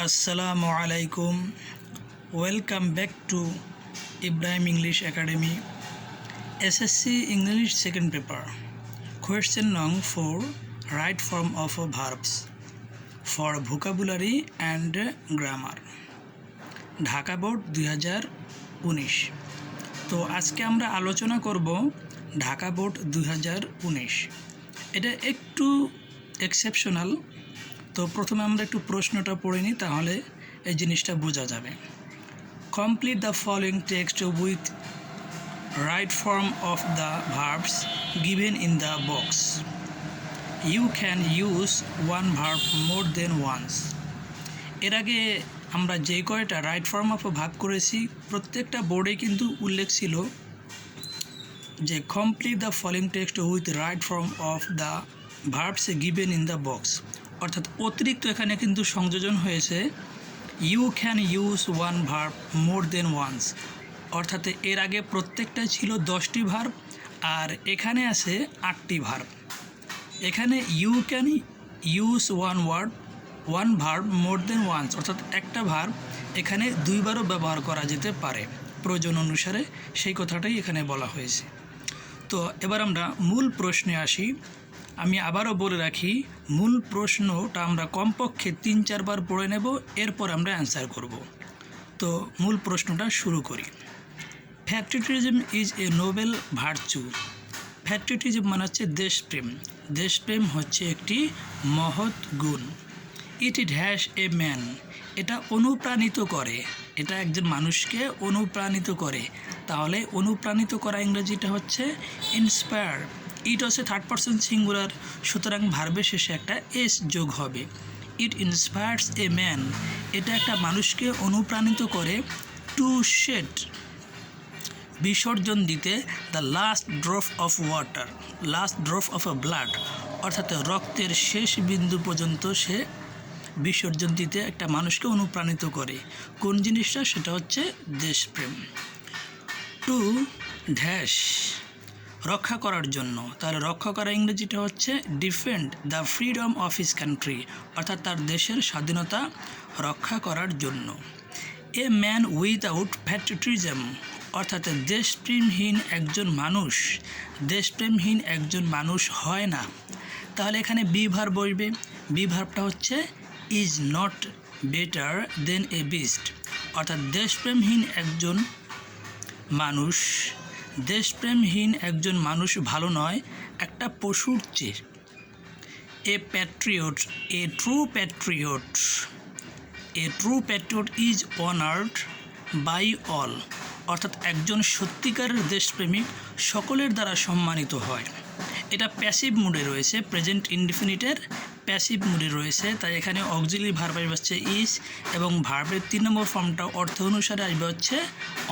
Assalamu alaikum. Welcome back to Ibrahim English Academy. S.S.C English Second Paper. Question number 4. Right form of verbs for vocabulary and grammar. Dhaka board 2019। তো আজকে আমরা আলোচনা করব Dhaka board 2019। এটা একটু exceptional. তো প্রথমে আমরা একটু প্রশ্নটা পড়ে নিই, তাহলে এই জিনিসটা বোঝা যাবে। Complete the following text with right form of the verbs given in the box. You can use one verb more than once. এর আগে আমরা যে কয়টা রাইট ফর্ম অফ ভাগ করেছি প্রত্যেকটা বোর্ডে কিন্তু উল্লেখ ছিল যে complete the following text with right form of the verbs given in the box. অর্থাৎ অতিরিক্ত এখানে কিন্তু সংযোজন হয়েছে you can use one verb more than once. অর্থাৎ এর আগে প্রত্যেকটা ছিল 10টি ভার্ব, আর এখানে আছে 8টি ভার্ব। এখানে you can use one verb more than once, অর্থাৎ একটা ভার্ব এখানে দুইবারও ব্যবহার করা যেতে পারে প্রয়োজন অনুসারে, সেই কথাটাই এখানে বলা হয়েছে। তো এবার আমরা মূল প্রশ্নে আসি। আমি আবারও বলে রাখি, মূল প্রশ্নটা আমরা কমপক্ষে 3-4 বার পড়ে নেব, এরপর আমরা অ্যান্সার করব। তো মূল প্রশ্নটা শুরু করি। Patriotism is a Nobel virtue. Patriotism মানে হচ্ছে দেশপ্রেম। দেশপ্রেম হচ্ছে একটি মহৎ গুণ। ইট হ্যাজ এ ম্যান, এটা অনুপ্রাণিত করে, এটা একজন মানুষকে অনুপ্রাণিত করে। তাহলে অনুপ্রাণিত করা ইংরেজিটা হচ্ছে ইন্সপায়ার। ইট হচ্ছে থার্ড পারসন সিঙ্গুলার, সুতরাং ভার্বের শেষে একটা এস যোগ হবে। ইট ইন্সপায়ার্স এ ম্যান, এটা একটা মানুষকে অনুপ্রাণিত করে টু শেড, বিসর্জন দিতে, the last drop of water, last drop of a blood, অর্থাৎ রক্তের শেষ বিন্দু পর্যন্ত সে বিসর্জন দিতে একটা মানুষকে অনুপ্রাণিত করে। কোন জিনিসটা? সেটা হচ্ছে দেশপ্রেম। টু ড্যাশ, রক্ষা করার জন্য। তাহলে রক্ষা করা ইংরেজিটা হচ্ছে defend the freedom of his country, অর্থাৎ তার দেশের স্বাধীনতা রক্ষা করার জন্য। এ ম্যান উইদাউট প্যাট্রিয়টিজম, অর্থাৎ দেশপ্রেমহীন একজন মানুষ হয় না। তাহলে এখানে বি ভার্ব বসবে। বি ভার্বটা হচ্ছে is not better than a beast, অর্থাৎ দেশপ্রেমহীন একজন মানুষ ভালো নয় একটা পশুর চেয়ে। A true patriot is honoured by all, অর্থাৎ একজন সত্যিকারের দেশপ্রেমিক সকলের দ্বারা সম্মানিত হয়। এটা প্যাসিভ মুডে রয়েছে, প্রেজেন্ট ইনডিফিনিটের প্যাসিভ মুডে রয়েছে, তাই এখানে অক্সিলারি ভার্ব আসবে হচ্ছে ইজ, এবং ভার্বের 3 নম্বর ফর্মটা অর্থ অনুসারে আসবে হচ্ছে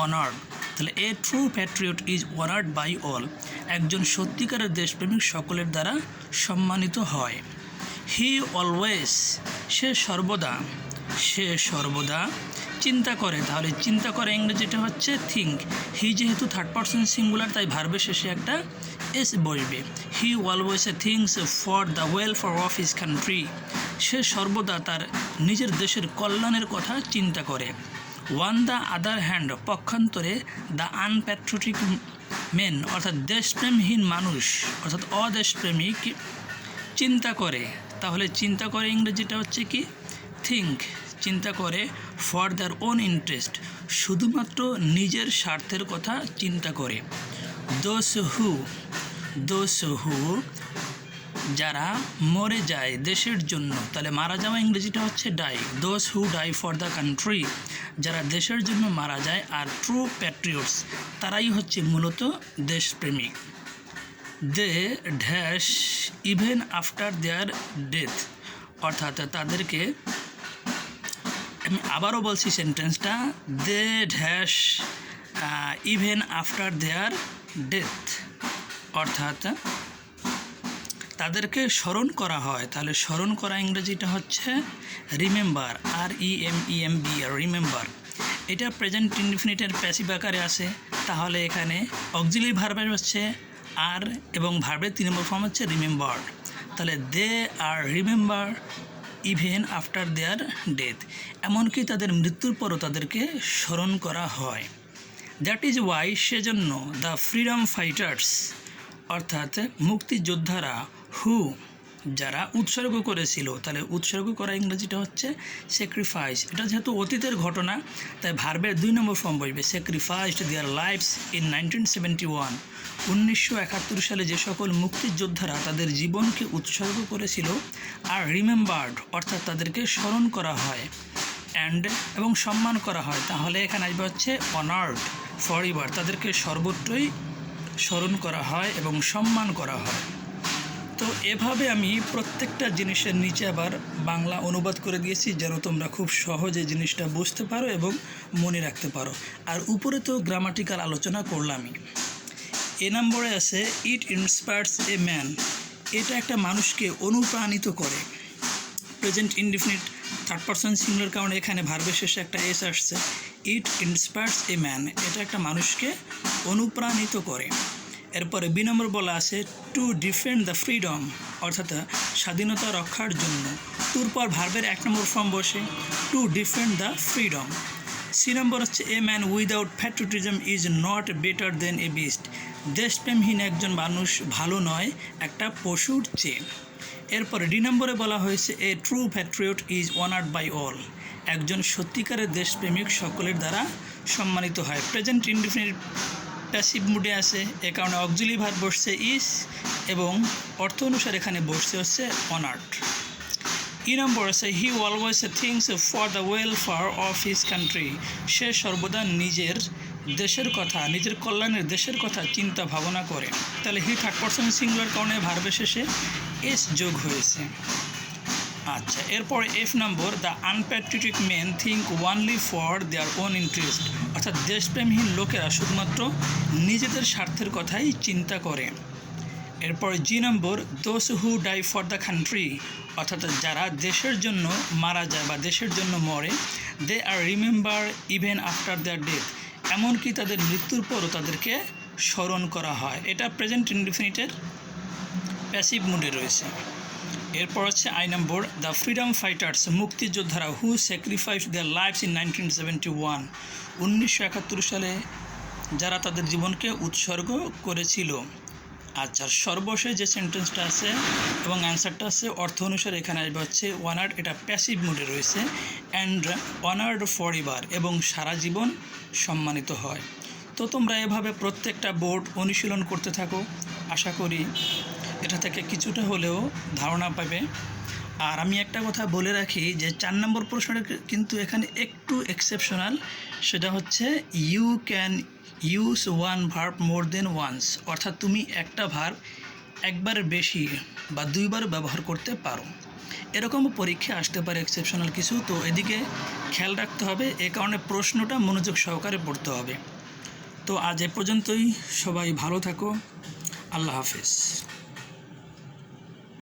অনার্ড। তাহলে a true patriot is honoured by all, একজন সত্যিকারের দেশপ্রেমিক সকলের দ্বারা সম্মানিত হয়। হি অলওয়েজ, সে সর্বদা চিন্তা করে। তাহলে চিন্তা করে ইংরেজিটা হচ্ছে থিঙ্ক। হি যেহেতু থার্ড পারসন সিঙ্গুলার, তাই ভার্বের শেষে একটা এস বসবে। He always thinks for the welfare of his country, সে সর্বদা তার নিজের দেশের কল্যাণের কথা চিন্তা করে। ওয়ান দ্য আদার হ্যান্ড, পক্ষান্তরে দ্য আনপ্যাট্রিয়টিক মেন, অর্থাৎ দেশপ্রেমহীন মানুষ অর্থাৎ অদেশপ্রেমিক চিন্তা করে। তাহলে চিন্তা করে ইংরেজিটা হচ্ছে কি থিঙ্ক। চিন্তা করে ফর দ্যার ওন ইন্টারেস্ট, শুধুমাত্র নিজের স্বার্থের কথা চিন্তা করে। দোস হু, যারা মরে যায় দেশের জন্য। তাহলে মারা যাওয়া ইংরেজিটা হচ্ছে die. Those who die for the country, যারা দেশের জন্য মারা যায়। আর ট্রু প্যাট্রিয়টস, তারাই হচ্ছে মূলত দেশপ্রেমিক। They dash even after their death, অর্থাৎ তাদেরকে, আমি আবারও বলছি সেন্টেন্সটা, they dash even after their death, অর্থাৎ তাদেরকে স্মরণ করা হয়। তাহলে স্মরণ করা ইংরেজিটা হচ্ছে রিমেম্বার, REMEMBR, রিমেম্বার। এটা প্রেজেন্ট ইনডিফিনিটের প্যাসিভ আকারে আছে। তাহলে এখানে অক্সিলারি ভার্ব হচ্ছে আর, এবং ভার্বের 3 নম্বর ফর্ম হচ্ছে রিমেম্বার্ড। তাহলে they are remember even after their death, এমনকি তাদের মৃত্যুর পরও তাদেরকে স্মরণ করা হয়। দ্যাট ইজ ওয়াই, সেজন্য দ্য ফ্রিডম ফাইটার্স অর্থাৎ মুক্তিযোদ্ধারা, হু যারা উৎসর্গ করেছিল, তাহলে উৎসর্গ করা ইংরেজিটা হচ্ছে স্যাক্রিফাইস। এটা যেহেতু অতীতের ঘটনা তাই ভার্বের 2 নম্বর ফর্ম বসবে, স্যাক্রিফাইসড দেয়ার লাইভস ইন 1971। 1971 সালে যে সকল মুক্তিযোদ্ধারা তাদের জীবনকে উৎসর্গ করেছিল, আর রিমেম্বার্ড অর্থাৎ তাদেরকে স্মরণ করা হয়, অ্যান্ড এবং সম্মান করা হয়, তাহলে এখানে আসবে হচ্ছে অনার্ড ফর এভার, তাদেরকে সর্বত্রই স্মরণ করা হয় এবং সম্মান করা হয়। তো এভাবে আমি প্রত্যেকটা জিনিসের নিচে আবার বাংলা অনুবাদ করে দিয়েছি যেন তোমরা খুব সহজে জিনিসটা বুঝতে পারো এবং মনে রাখতে পারো। আর উপরে তো গ্রামাটিক্যাল আলোচনা করলামই। এ নম্বরে আছে ইট ইন্সপায়ার্স এ ম্যান, এটা একটা মানুষকে অনুপ্রাণিত করে। Present indefinite third person singular, কারণে এখানে ভার্বের শেষে একটা এস আসছে। ইট ইন্সপায়ার্স এ ম্যান, এটা একটা মানুষকে অনুপ্রাণিত করে। এরপরে বি নম্বর বলা আছে টু ডিফেন্ড দ্য ফ্রিডম, অর্থাৎ স্বাধীনতা রক্ষার জন্য। টুর পর ভার্বের 1 নম্বর ফর্ম বসে, to defend the freedom. C নম্বর হচ্ছে a man without patriotism is not better than a beast, দেশপ্রেমহীন একজন মানুষ ভালো নয় একটা পশুর চেয়ে। এরপরে ডি নম্বরে বলা হয়েছে a true patriot is honoured by all, একজন সত্যিকারের দেশপ্রেমিক সকলের দ্বারা সম্মানিত হয়। প্রেজেন্ট ইনডিফিনিট প্যাসিভ মুডে আছে, এ কারণে অক্সিলারি ভার্ব বসছে ইজ এবং অর্থ অনুসারে এখানে বসছে হচ্ছে অনার্ড। ই নম্বর আছে he always thinks for the welfare of his country, সে সর্বদা নিজের দেশের কথা, নিজের কল্যাণের দেশের কথা চিন্তা ভাবনা করে। তাহলে হি থার্ড পারসন সিঙ্গুলার কারণে ভার্বের শেষে এস যোগ হয়েছে। আচ্ছা, এরপর F number the unpatriotic men think only for their own interest, অর্থাৎ দেশপ্রেমহীন লোকেরা শুধুমাত্র নিজেদের স্বার্থের কথাই চিন্তা করে। এরপর জি নম্বর those who die for the country, অর্থাৎ যারা দেশের জন্য মারা যায় বা দেশের জন্য মরে, they are remember even after their death, এমনকি তাদের মৃত্যুর পরও তাদেরকে স্মরণ করা হয়। এটা প্রেজেন্ট ইনডিফিনিটের প্যাসিভ মুডে রয়েছে। এরপর হচ্ছে I number the freedom fighters, মুক্তিযোদ্ধারা হু স্যাক্রিফাইস দেয়ার লাইভস ইন 1971, 1971 সালে যারা তাদের জীবনকে উৎসর্গ করেছিল। আচ্ছা, সর্বশেষ যে সেন্টেন্সটা আছে এবং অ্যান্সারটা আছে অর্থ অনুসারে এখানে আসবে হচ্ছে অনার্ড, এটা প্যাসিভ মুডে রয়েছে, অ্যান্ড অনার্ড ফর এভার, এবং সারা জীবন সম্মানিত হয়। তো তোমরা এভাবে প্রত্যেকটা বোর্ড অনুশীলন করতে থাকো, আশা করি এটা থেকে কিছুটা হলেও ধারণা পাবে। আর আমি একটা কথা বলে রাখি যে 4 নম্বর প্রশ্নটা কিন্তু এখানে একটু এক্সেপশনাল, সেটা হচ্ছে you can use one verb more than once, অর্থাৎ তুমি একটা ভার্ব একবার বেশি বা 2বার ব্যবহার করতে পারো। এরকমও পরীক্ষা আসতে পারে এক্সেপশনাল কিছু, তো এদিকে খেয়াল রাখতে হবে। এ কারণে প্রশ্নটা মনোযোগ সহকারে পড়তে হবে। তো আজ এ পর্যন্তই, সবাই ভালো থাকো, আল্লাহ হাফেজ।